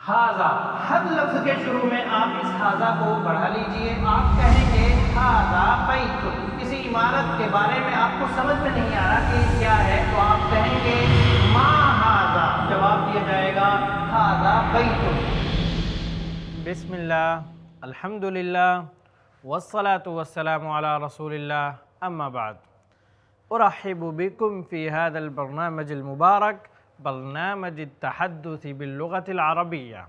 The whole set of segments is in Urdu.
ہاذا، ہر لفظ کے شروع میں آپ اس ہاذا کو بڑھا لیجئے. آپ کہیں گے ہاذا بیت. کسی عمارت کے بارے میں آپ کو سمجھ میں نہیں آ رہا کہ کیا ہے تو آپ کہیں گے ما ہاذا. جواب دیا جائے گا ہاذا بیت. بسم اللہ، الحمدللہ، والصلاة والسلام علی رسول اللہ، اما بعد. ارحب بكم في هذا البرنامج المبارک، برنامج التحدث باللغة العربیہ.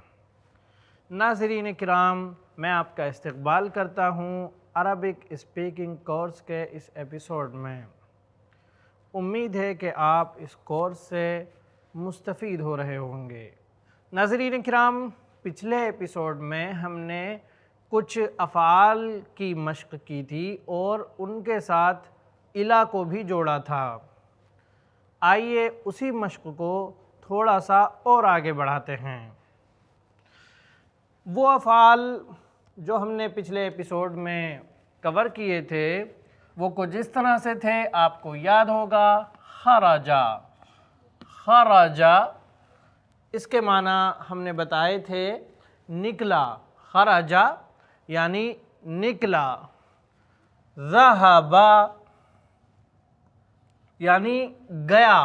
ناظرین کرام، میں آپ کا استقبال کرتا ہوں عربک اسپیکنگ کورس کے اس ایپیسوڈ میں. امید ہے کہ آپ اس کورس سے مستفید ہو رہے ہوں گے. ناظرین کرام، پچھلے ایپیسوڈ میں ہم نے کچھ افعال کی مشق کی تھی اور ان کے ساتھ الا کو بھی جوڑا تھا. آئیے اسی مشق کو تھوڑا سا اور آگے بڑھاتے ہیں. وہ افعال جو ہم نے پچھلے ایپیسوڈ میں کور کیے تھے وہ کچھ اس طرح سے تھے، آپ کو یاد ہوگا. خرجا، خرجا اس کے معنی ہم نے بتائے تھے نکلا. خرجا یعنی نکلا. ذہبا یعنی گیا.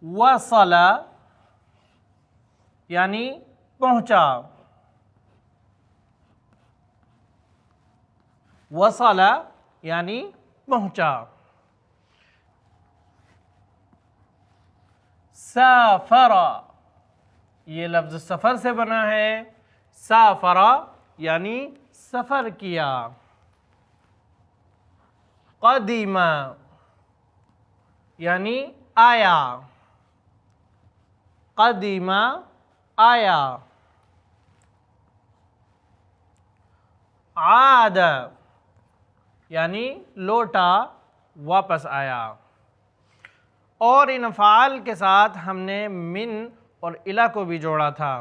وصل یعنی پہنچا. وصل یعنی پہنچا. سافر، یہ لفظ سفر سے بنا ہے. سافر یعنی سفر کیا. قدم یعنی آیا. قدم آیا. عاد یعنی لوٹا، واپس آیا. اور ان افعال کے ساتھ ہم نے من اور الا کو بھی جوڑا تھا،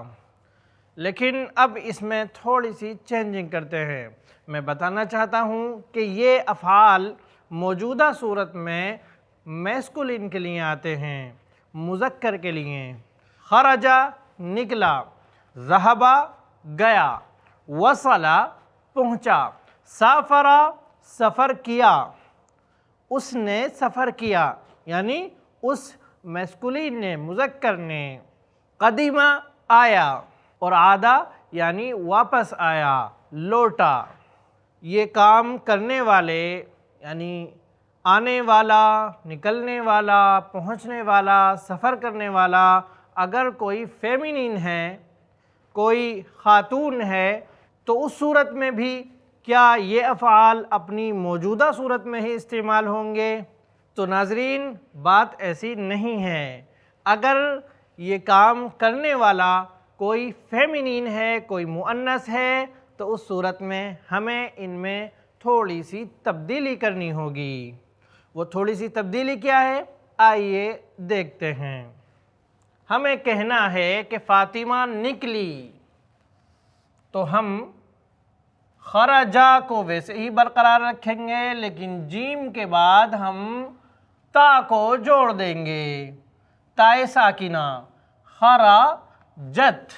لیکن اب اس میں تھوڑی سی چینجنگ کرتے ہیں. میں بتانا چاہتا ہوں کہ یہ افعال موجودہ صورت میں میسکولین کے لیے آتے ہیں، مذکر کے لیے. خرجا نکلا، ذہبا گیا، وصلا پہنچا، سافرا سفر کیا. اس نے سفر کیا یعنی اس میسکولین نے، مذکر نے. قدیمہ آیا، اور عادہ یعنی واپس آیا، لوٹا. یہ کام کرنے والے یعنی آنے والا، نکلنے والا، پہنچنے والا، سفر کرنے والا اگر کوئی فیمینین ہے، کوئی خاتون ہے، تو اس صورت میں بھی کیا یہ افعال اپنی موجودہ صورت میں ہی استعمال ہوں گے؟ تو ناظرین، بات ایسی نہیں ہے. اگر یہ کام کرنے والا کوئی فیمینین ہے، کوئی مؤنث ہے، تو اس صورت میں ہمیں ان میں تھوڑی سی تبدیلی کرنی ہوگی. وہ تھوڑی سی تبدیلی کیا ہے؟ آئیے دیکھتے ہیں. ہمیں کہنا ہے کہ فاطمہ نکلی، تو ہم خرجا کو ویسے ہی برقرار رکھیں گے، لیکن جیم کے بعد ہم تا کو جوڑ دیں گے. تائے ساکنہ. خرجت.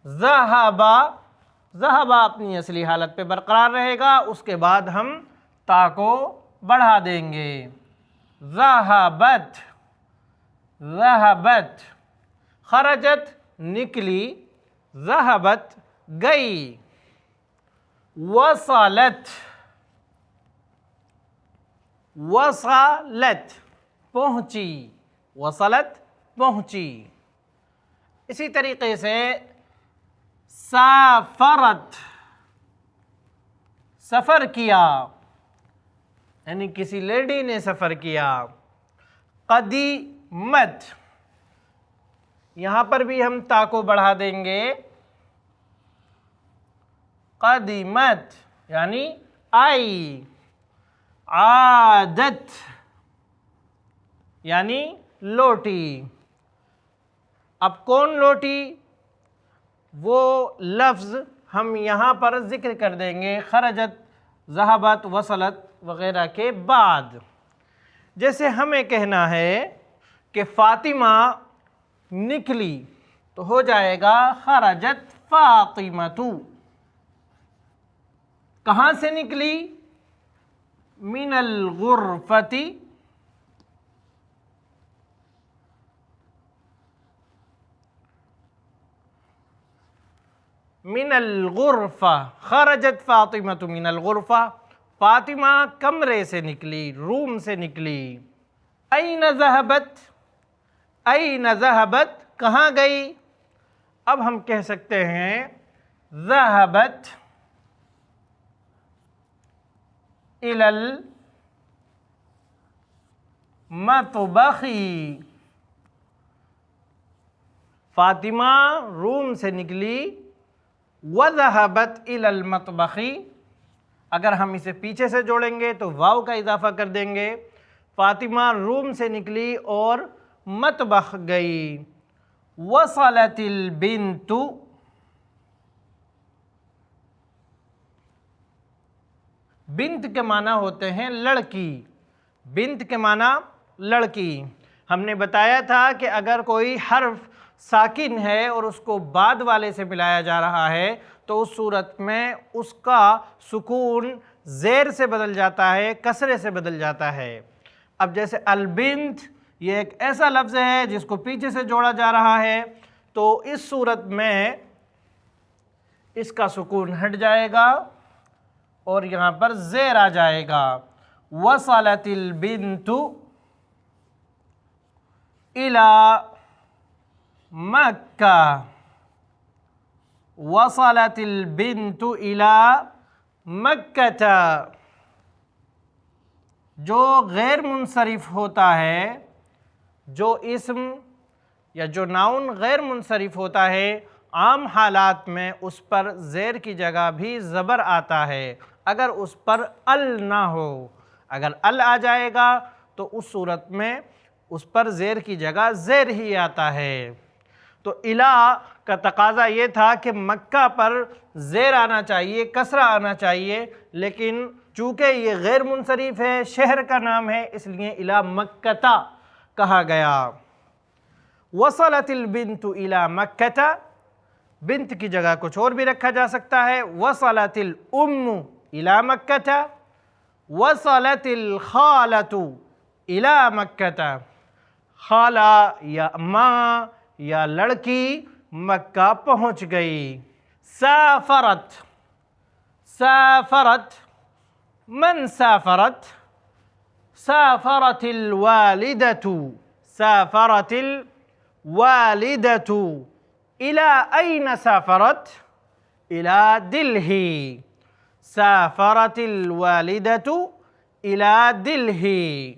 ذہبا، ذہبا اپنی اصلی حالت پہ برقرار رہے گا، اس کے بعد ہم تا کو بڑھا دیں گے. ذہبت، ذہبت. خرجت نکلی، ذہبت گئی. وصلت، وصلت پہنچی. وصلت پہنچی. اسی طریقے سے سافرت سفر کیا، یعنی کسی لیڈی نے سفر کیا. قدیمت، یہاں پر بھی ہم تا کو بڑھا دیں گے. قدیمت یعنی آئی. عادت یعنی لوٹی. اب کون لوٹی؟ وہ لفظ ہم یہاں پر ذکر کر دیں گے خرجت، ذہبت، وصلت وغیرہ کے بعد. جیسے ہمیں کہنا ہے کہ فاطمہ نکلی، تو ہو جائے گا خرجت فاطمۃ. کہاں سے نکلی؟ من الغرفۃ. من الغرفہ. خرجت فاطمۃ من الغرفہ. فاطمہ کمرے سے نکلی، روم سے نکلی. این ذہبت. این ذہبت کہاں گئی؟ اب ہم کہہ سکتے ہیں ذہبت الی المطبخ. فاطمہ روم سے نکلی. وذہبت الی المطبخ. اگر ہم اسے پیچھے سے جوڑیں گے تو واو کا اضافہ کر دیں گے. فاطمہ روم سے نکلی اور مطبخ گئی. وصلت البنت. بنت کے معنی ہوتے ہیں لڑکی. بنت کے معنی لڑکی. ہم نے بتایا تھا کہ اگر کوئی حرف ساکن ہے اور اس کو بعد والے سے ملایا جا رہا ہے تو اس صورت میں اس کا سکون زیر سے بدل جاتا ہے، کسرے سے بدل جاتا ہے. اب جیسے البنت یہ ایک ایسا لفظ ہے جس کو پیچھے سے جوڑا جا رہا ہے، تو اس صورت میں اس کا سکون ہٹ جائے گا اور یہاں پر زیر آ جائے گا. وصلت البنت الى مکہ. وصلت البنت الى مکہ. جو غیر منصرف ہوتا ہے، جو اسم یا جو ناؤن غیر منصرف ہوتا ہے، عام حالات میں اس پر زیر کی جگہ بھی زبر آتا ہے اگر اس پر ال نہ ہو. اگر ال آ جائے گا تو اس صورت میں اس پر زیر کی جگہ زیر ہی آتا ہے. تو الہ کا تقاضا یہ تھا کہ مکہ پر زیر آنا چاہیے، کسرہ آنا چاہیے، لیکن چونکہ یہ غیر منصرف ہے، شہر کا نام ہے، اس لیے الہ مکہ کہا گیا. وصلت البنت الى مکہ. بنت کی جگہ کچھ اور بھی رکھا جا سکتا ہے. وصلت الام الى مکہ. وصلت الخالۃ الى مکہ. خالہ یا ماں یا لڑکی مکہ پہنچ گئی. سافرت. سافرت. من سافرت؟ سافرت الوالدۃ. سافرت الوالدۃ. إلى أين سافرت؟ إلى دلهي. سافرت الوالدة إلى دلهي.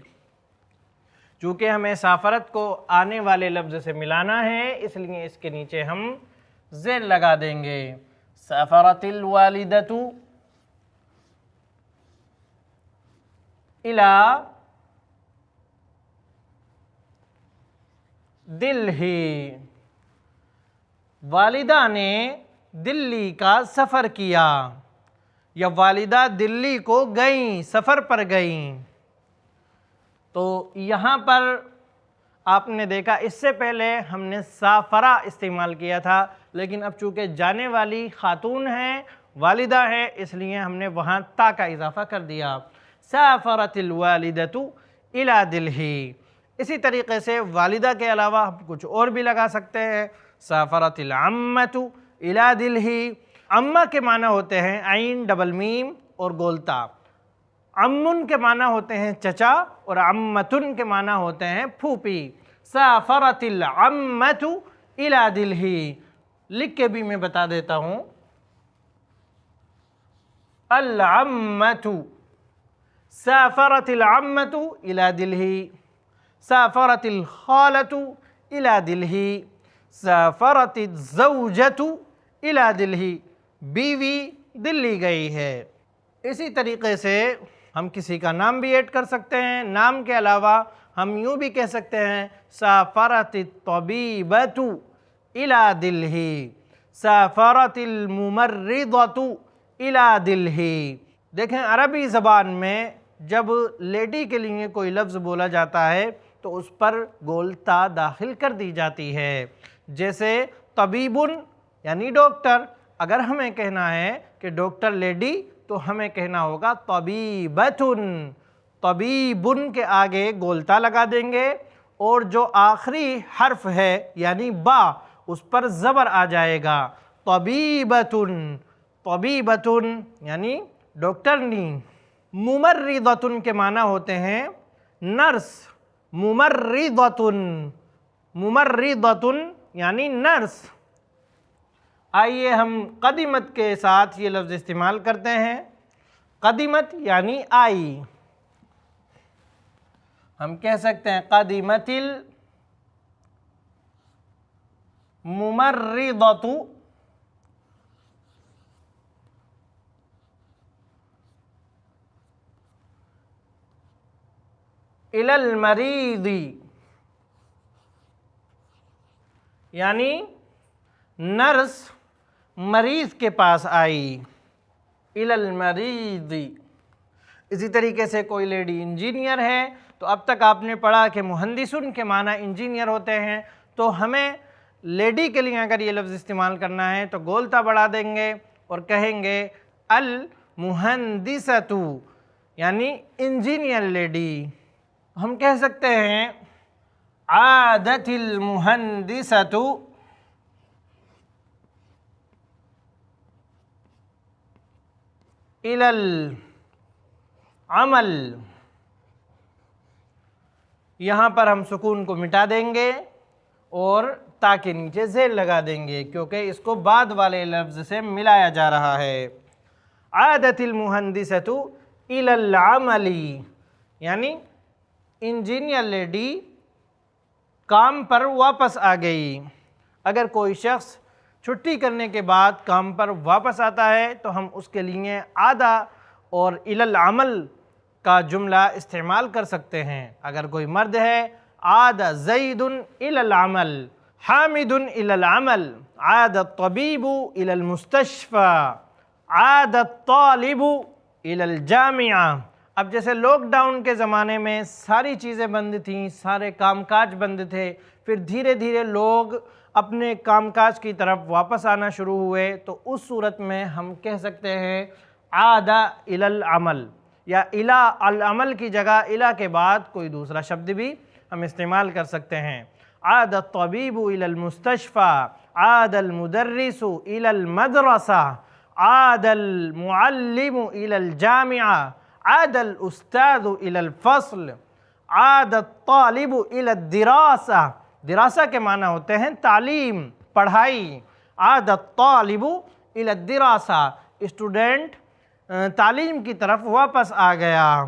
چونکہ ہمیں سافرت کو آنے والے لفظ سے ملانا ہے اس لیے اس کے نیچے ہم زیر لگا دیں گے. سافرت الوالدة إلى دلہی. والدہ نے دلی کا سفر کیا یا والدہ دلی کو گئیں، سفر پر گئیں. تو یہاں پر آپ نے دیکھا اس سے پہلے ہم نے سافرہ استعمال کیا تھا، لیکن اب چونکہ جانے والی خاتون ہیں، والدہ ہے، اس لیے ہم نے وہاں تا کا اضافہ کر دیا. سافرت الوالدۃ الی دلہی. اسی طریقے سے والدہ کے علاوہ ہم کچھ اور بھی لگا سکتے ہیں. سافرت العمۃ الی دلہی. عمہ کے معنی ہوتے ہیں عین ڈبل میم اور گولتا. عمن کے معنی ہوتے ہیں چچا اور عمتن کے معنی ہوتے ہیں پھوپھی. سافرت العمۃ الی دلہی. لکھ کے بھی میں بتا دیتا ہوں. العمۃ. سافرت العمۃ الی دلہی. سافرت الخالۃ الی دلہی. سافرت الزوجۃ الی دلہی. بیوی دلی گئی ہے. اسی طریقے سے ہم کسی کا نام بھی ایڈ کر سکتے ہیں. نام کے علاوہ ہم یوں بھی کہہ سکتے ہیں سافرت الطبیبۃ الی دلہی. سافرت الممرضۃ الی دلہی. دیکھیں عربی زبان میں جب لیڈی کے لیے کوئی لفظ بولا جاتا ہے تو اس پر گول تا داخل کر دی جاتی ہے. جیسے طبیبن یعنی ڈاکٹر، اگر ہمیں کہنا ہے کہ ڈاکٹر لیڈی تو ہمیں کہنا ہوگا طبیبتن، طبیبن کے آگے گولتا لگا دیں گے اور جو آخری حرف ہے یعنی با اس پر زبر آ جائے گا، طبیبتن، طبیبتن یعنی ڈاکٹرنی۔ ممرضتن کے معنی ہوتے ہیں نرس، ممرضتن، ممرضتن یعنی نرس۔ آئیے ہم قدمت کے ساتھ یہ لفظ استعمال کرتے ہیں۔ قدمت یعنی آئی، ہم کہہ سکتے ہیں قدمت الممرضۃ الی المریض، یعنی نرس مریض کے پاس آئی، الی المریض۔ اسی طریقے سے کوئی لیڈی انجینئر ہے تو اب تک آپ نے پڑھا کہ مہندسن کے معنی انجینئر ہوتے ہیں، تو ہمیں لیڈی کے لیے اگر یہ لفظ استعمال کرنا ہے تو گولتا بڑھا دیں گے اور کہیں گے المہندسۃ یعنی انجینئر لیڈی۔ ہم کہہ سکتے ہیں عادت المہندسۃ الی العمل، یہاں پر ہم سکون کو مٹا دیں گے اور تا کے نیچے زیر لگا دیں گے کیونکہ اس کو بعد والے لفظ سے ملایا جا رہا ہے۔ عادت المہندسۃ الی العمل یعنی انجینئر لیڈی کام پر واپس آ گئی۔ اگر کوئی شخص چھٹی کرنے کے بعد کام پر واپس آتا ہے تو ہم اس کے لیے عادہ اور الی العمل کا جملہ استعمال کر سکتے ہیں۔ اگر کوئی مرد ہے عاد زید الی العمل، حامد الی العمل، عاد الطبیب الی المستشفى، عاد الطالب الی الجامعہ۔ اب جیسے لاک ڈاؤن کے زمانے میں ساری چیزیں بند تھیں، سارے کام کاج بند تھے، پھر دھیرے دھیرے لوگ اپنے کام کاج کی طرف واپس آنا شروع ہوئے، تو اس صورت میں ہم کہہ سکتے ہیں عاد الی العمل، یا الی العمل کی جگہ الی کے بعد کوئی دوسرا شبد بھی ہم استعمال کر سکتے ہیں۔ عاد الطبیب الی المستشفى، عاد المدرس الی المدرسہ، عاد المعلم الی الجامعہ، عاد الاستاذ الی الفصل، عاد الطالب الی الدراسہ۔ دراسہ کے معنی ہوتے ہیں تعلیم، پڑھائی۔ عاد الطالب الی الدراسہ، اسٹوڈنٹ تعلیم کی طرف واپس آ گیا۔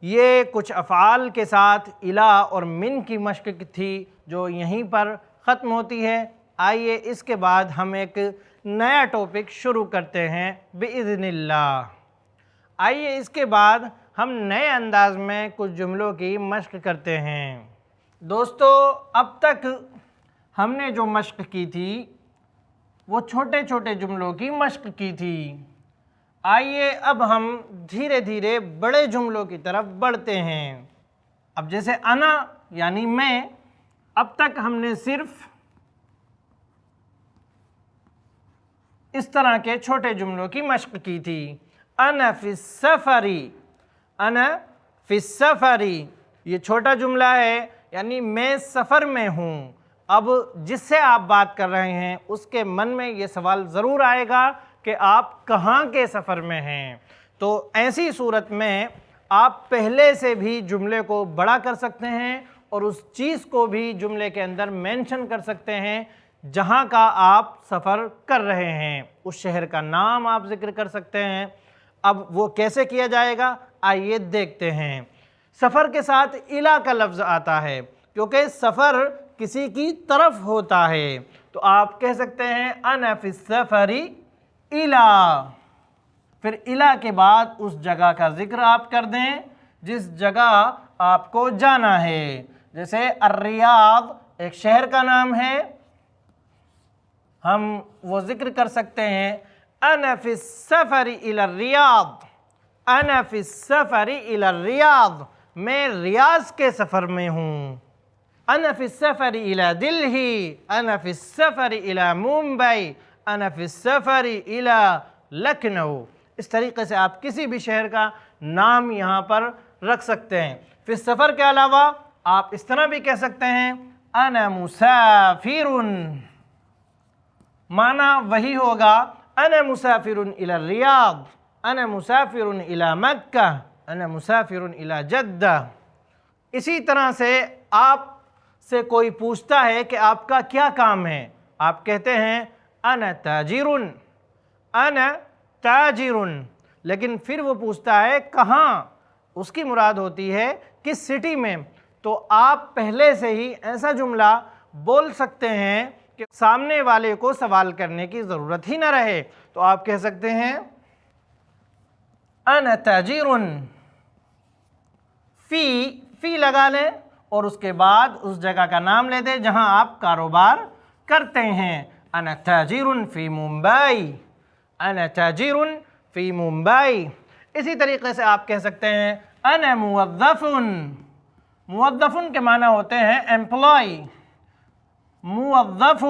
یہ کچھ افعال کے ساتھ الی اور من کی مشق تھی جو یہیں پر ختم ہوتی ہے۔ آئیے اس کے بعد ہم ایک نیا ٹاپک شروع کرتے ہیں بإذن اللہ۔ آئیے اس کے بعد ہم نئے انداز میں کچھ جملوں کی مشق کرتے ہیں۔ دوستو اب تک ہم نے جو مشق کی تھی وہ چھوٹے چھوٹے جملوں کی مشق کی تھی۔ آئیے اب ہم دھیرے دھیرے بڑے جملوں کی طرف بڑھتے ہیں۔ اب جیسے انا یعنی میں، اب تک ہم نے صرف اس طرح کے چھوٹے جملوں کی مشق کی تھی۔ انا فی السفر، انا فی السفر یہ چھوٹا جملہ ہے یعنی میں سفر میں ہوں۔ اب جس سے آپ بات کر رہے ہیں اس کے من میں یہ سوال ضرور آئے گا کہ آپ کہاں کے سفر میں ہیں، تو ایسی صورت میں آپ پہلے سے بھی جملے کو بڑا کر سکتے ہیں اور اس چیز کو بھی جملے کے اندر مینشن کر سکتے ہیں جہاں کا آپ سفر کر رہے ہیں، اس شہر کا نام آپ ذکر کر سکتے ہیں۔ اب وہ کیسے کیا جائے گا آئیے دیکھتے ہیں۔ سفر کے ساتھ الی کا لفظ آتا ہے کیونکہ سفر کسی کی طرف ہوتا ہے، تو آپ کہہ سکتے ہیں انا فی السفر الی، پھر الی کے بعد اس جگہ کا ذکر آپ کر دیں جس جگہ آپ کو جانا ہے۔ جیسے الریاض ایک شہر کا نام ہے، ہم وہ ذکر کر سکتے ہیں انا فی السفر الی الریاض، انا فی السفر الی الریاض، میں ریاض کے سفر میں ہوں۔ انا فی السفر الی دلہی، انا فی السفر الی ممبئی، انا فی السفر الی لکھنؤ۔ اس طریقے سے آپ کسی بھی شہر کا نام یہاں پر رکھ سکتے ہیں۔ فی السفر کے علاوہ آپ اس طرح بھی کہہ سکتے ہیں انا مسافر، معنی وہی ہوگا انا مسافر الی الریاض، انا مسافر الی مکہ، انا مسافر الی جدہ۔ اسی طرح سے آپ سے کوئی پوچھتا ہے کہ آپ کا کیا کام ہے، آپ کہتے ہیں انا تاجر، انا تاجر، لیکن پھر وہ پوچھتا ہے کہاں، اس کی مراد ہوتی ہے کس سٹی میں، تو آپ پہلے سے ہی ایسا جملہ بول سکتے ہیں کہ سامنے والے کو سوال کرنے کی ضرورت ہی نہ رہے۔ تو آپ کہہ سکتے ہیں انا تاجر، فی لگا لیں اور اس کے بعد اس جگہ کا نام لے دیں جہاں آپ کاروبار کرتے ہیں۔ انا تاجر فی ممبئی، انا تاجر فی ممبئی۔ اسی طریقے سے آپ کہہ سکتے ہیں انا موظف، موظف کے معنی ہوتے ہیں امپلائی، موظف،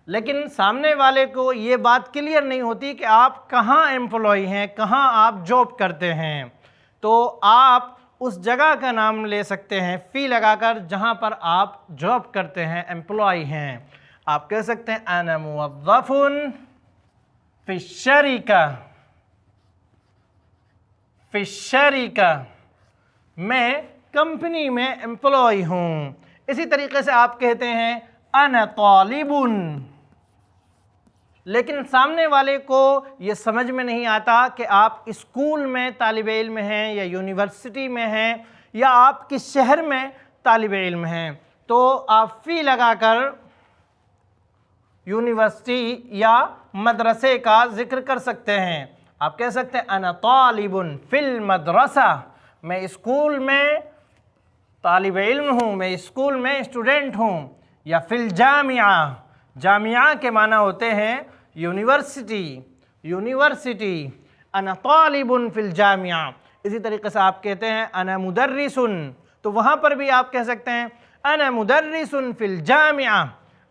لیکن سامنے والے کو یہ بات کلیئر نہیں ہوتی کہ آپ کہاں امپلائی ہیں، کہاں آپ جاب کرتے ہیں، تو آپ اس جگہ کا نام لے سکتے ہیں فی لگا کر جہاں پر آپ جاب کرتے ہیں، امپلائی ہیں۔ آپ کہہ سکتے ہیں انا موظف فی الشرکہ، فی الشرکہ، میں کمپنی میں امپلائی ہوں۔ اسی طریقے سے آپ کہتے ہیں انا طالب، لیکن سامنے والے کو یہ سمجھ میں نہیں آتا کہ آپ اسکول میں طالب علم ہیں یا یونیورسٹی میں ہیں یا آپ کس شہر میں طالب علم ہیں، تو آپ فی لگا کر یونیورسٹی یا مدرسے کا ذکر کر سکتے ہیں۔ آپ کہہ سکتے ہیں انا طالب فی المدرسہ، میں اسکول میں طالب علم ہوں، میں اسکول میں اسٹوڈنٹ ہوں۔ یا فی الجامعہ، جامعہ کے معنی ہوتے ہیں یونیورسٹی، یونیورسٹی، انا طالب فی الجامعہ۔ اسی طریقے سے آپ کہتے ہیں انا مدرس، تو وہاں پر بھی آپ کہہ سکتے ہیں انا مدرس فی الجامعہ،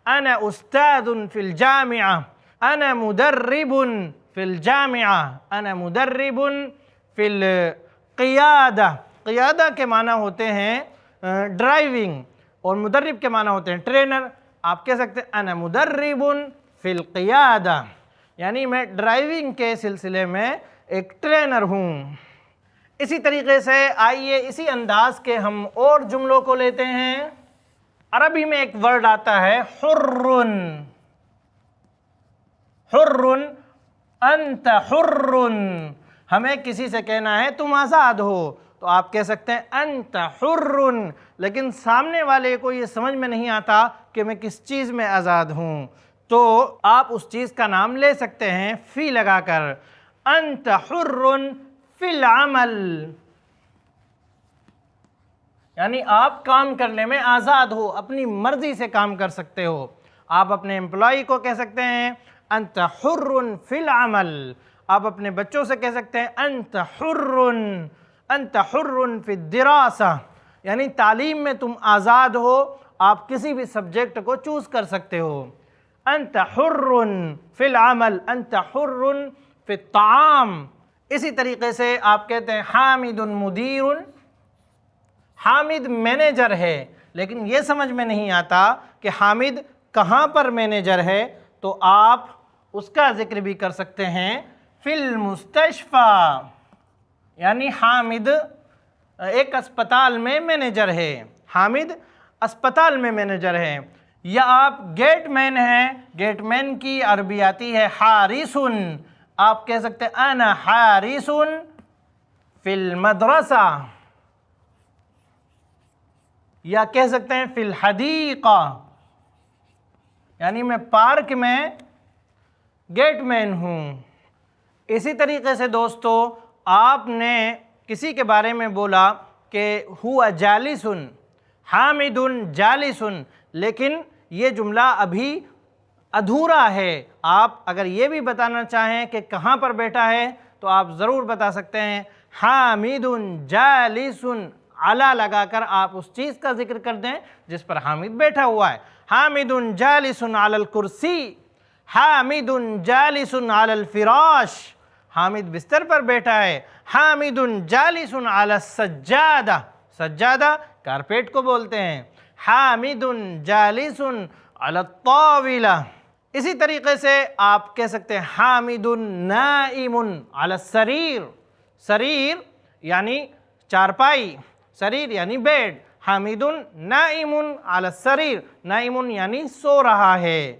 انا استاذ فی الجامعہ، انا مدرب فی الجامعہ، انا مدرب فی القیادہ۔ قیادہ کے معنی ہوتے ہیں ڈرائیونگ اور مدرب کے معنی ہوتے ہیں ٹرینر۔ آپ کہہ سکتے ہیں انا مدرب فی القیادہ، یعنی میں ڈرائیونگ کے سلسلے میں ایک ٹرینر ہوں۔ اسی طریقے سے آئیے اسی انداز کے ہم اور جملوں کو لیتے ہیں۔ عربی میں ایک ورڈ آتا ہے حر، حر، انت حر، ہمیں کسی سے کہنا ہے تم آزاد ہو، تو آپ کہہ سکتے ہیں انت حر، لیکن سامنے والے کو یہ سمجھ میں نہیں آتا کہ میں کس چیز میں آزاد ہوں، تو آپ اس چیز کا نام لے سکتے ہیں فی لگا کر، انت حر فی العمل، یعنی آپ کام کرنے میں آزاد ہو، اپنی مرضی سے کام کر سکتے ہو۔ آپ اپنے امپلائی کو کہہ سکتے ہیں انت حر فی العمل، آپ اپنے بچوں سے کہہ سکتے ہیں انت حر، انت حر فی الدراسہ، یعنی تعلیم میں تم آزاد ہو، آپ کسی بھی سبجیکٹ کو چوز کر سکتے ہو۔ انت حر فی العمل، انت حر فی الطعام۔ اسی طریقے سے آپ کہتے ہیں حامد مدیر، حامد مینیجر ہے، لیکن یہ سمجھ میں نہیں آتا کہ حامد کہاں پر مینیجر ہے، تو آپ اس کا ذکر بھی کر سکتے ہیں فی المستشفیٰ، یعنی حامد ایک اسپتال میں مینیجر ہے، حامد اسپتال میں مینیجر ہے۔ یا آپ گیٹ مین ہیں، گیٹ مین کی عربی آتی ہے حارس، آپ کہہ سکتے ہیں انا حارس فی المدرسہ، یا کہہ سکتے ہیں فی الحدیقہ، یعنی میں پارک میں گیٹ مین ہوں۔ اسی طریقے سے دوستو آپ نے کسی کے بارے میں بولا کہ ہوا جالس، حامد جالس، لیکن یہ جملہ ابھی ادھورا ہے۔ آپ اگر یہ بھی بتانا چاہیں کہ کہاں پر بیٹھا ہے تو آپ ضرور بتا سکتے ہیں حامد جالس علی لگا کر آپ اس چیز کا ذکر کر دیں جس پر حامد بیٹھا ہوا ہے. حامد جالس علی الکرسی، حامد جالس علی الفراش، حامد بستر پر بیٹھا ہے. حامد جالس علی السجادہ، سجادہ کارپیٹ کو بولتے ہیں. حامد جالس علی الطاولہ. اسی طریقے سے آپ کہہ سکتے ہیں حامد نائم علی السریر، سریر یعنی چارپائی، سریر یعنی بیڈ. حامد نائم علی السریر، نائم یعنی سو رہا ہے،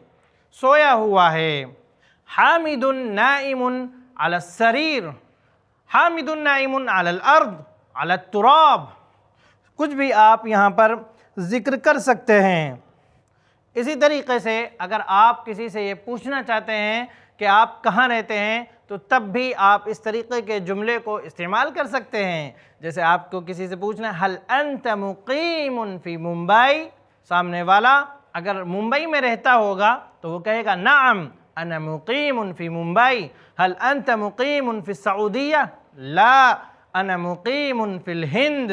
سویا ہوا ہے. حامد نائم علی السریر، حامد نائم علی الارض، علی التراب. کچھ بھی آپ یہاں پر ذکر کر سکتے ہیں. اسی طریقے سے اگر آپ کسی سے یہ پوچھنا چاہتے ہیں کہ آپ کہاں رہتے ہیں تو تب بھی آپ اس طریقے کے جملے کو استعمال کر سکتے ہیں. جیسے آپ کو کسی سے پوچھنا ہے حل انت مقیم فی ممبئی، سامنے والا اگر ممبئی میں رہتا ہوگا تو وہ کہے گا نعم انا مقیم فی ممبئی. حل انت مقیم فی السعودیہ، لا انا مقیم فی الہند.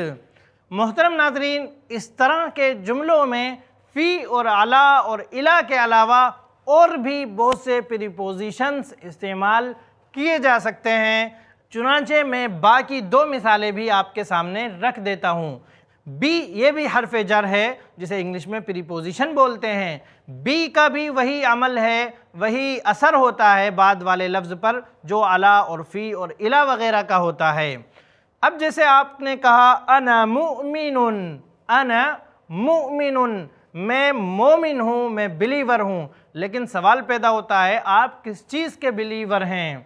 محترم ناظرین، اس طرح کے جملوں میں فی اور علی اور الی کے علاوہ اور بھی بہت سے پریپوزیشنز استعمال کیے جا سکتے ہیں. چنانچہ میں باقی دو مثالیں بھی آپ کے سامنے رکھ دیتا ہوں. بی، یہ بھی حرف جر ہے جسے انگلش میں پریپوزیشن بولتے ہیں. بی کا بھی وہی عمل ہے، وہی اثر ہوتا ہے بعد والے لفظ پر جو علی اور فی اور الی وغیرہ کا ہوتا ہے. اب جیسے آپ نے کہا انا مؤمن، انا مؤمن، میں مومن ہوں، میں بلیور ہوں. لیکن سوال پیدا ہوتا ہے آپ کس چیز کے بلیور ہیں،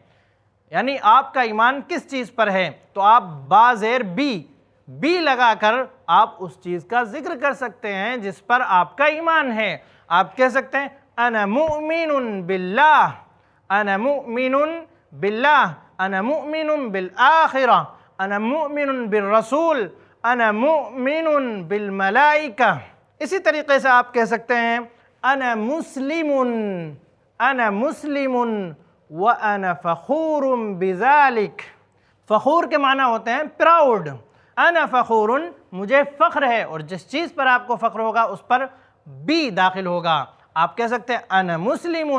یعنی آپ کا ایمان کس چیز پر ہے؟ تو آپ بازیر بی لگا کر آپ اس چیز کا ذکر کر سکتے ہیں جس پر آپ کا ایمان ہے. آپ کہہ سکتے ہیں انا مؤمن باللہ، انا مؤمن باللہ، انا مؤمن بالآخرہ، انا مؤمن بالرسول، انا مؤمن بالملائکہ. اسی طریقے سے آپ کہہ سکتے ہیں انا مسلم، انا مسلم وانا فخور بذالک. فخور کے معنی ہوتے ہیں پراؤڈ. انا فخور، مجھے فخر ہے، اور جس چیز پر آپ کو فخر ہوگا اس پر بھی داخل ہوگا. آپ کہہ سکتے ہیں انا مسلم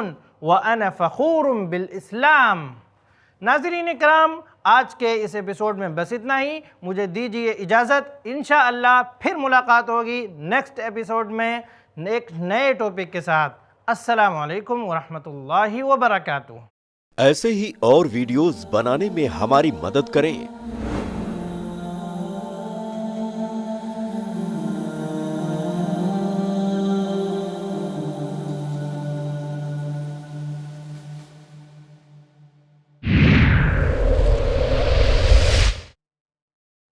وانا فخور بالاسلام. ناظرین کرام، آج کے اس ایپیسوڈ میں بس اتنا ہی. مجھے دیجیے اجازت، انشاءاللہ پھر ملاقات ہوگی نیکسٹ ایپیسوڈ میں ایک نئے ٹاپک کے ساتھ. السلام علیکم ورحمۃ اللہ وبرکاتہ. ایسے ہی اور ویڈیوز بنانے میں ہماری مدد کریں.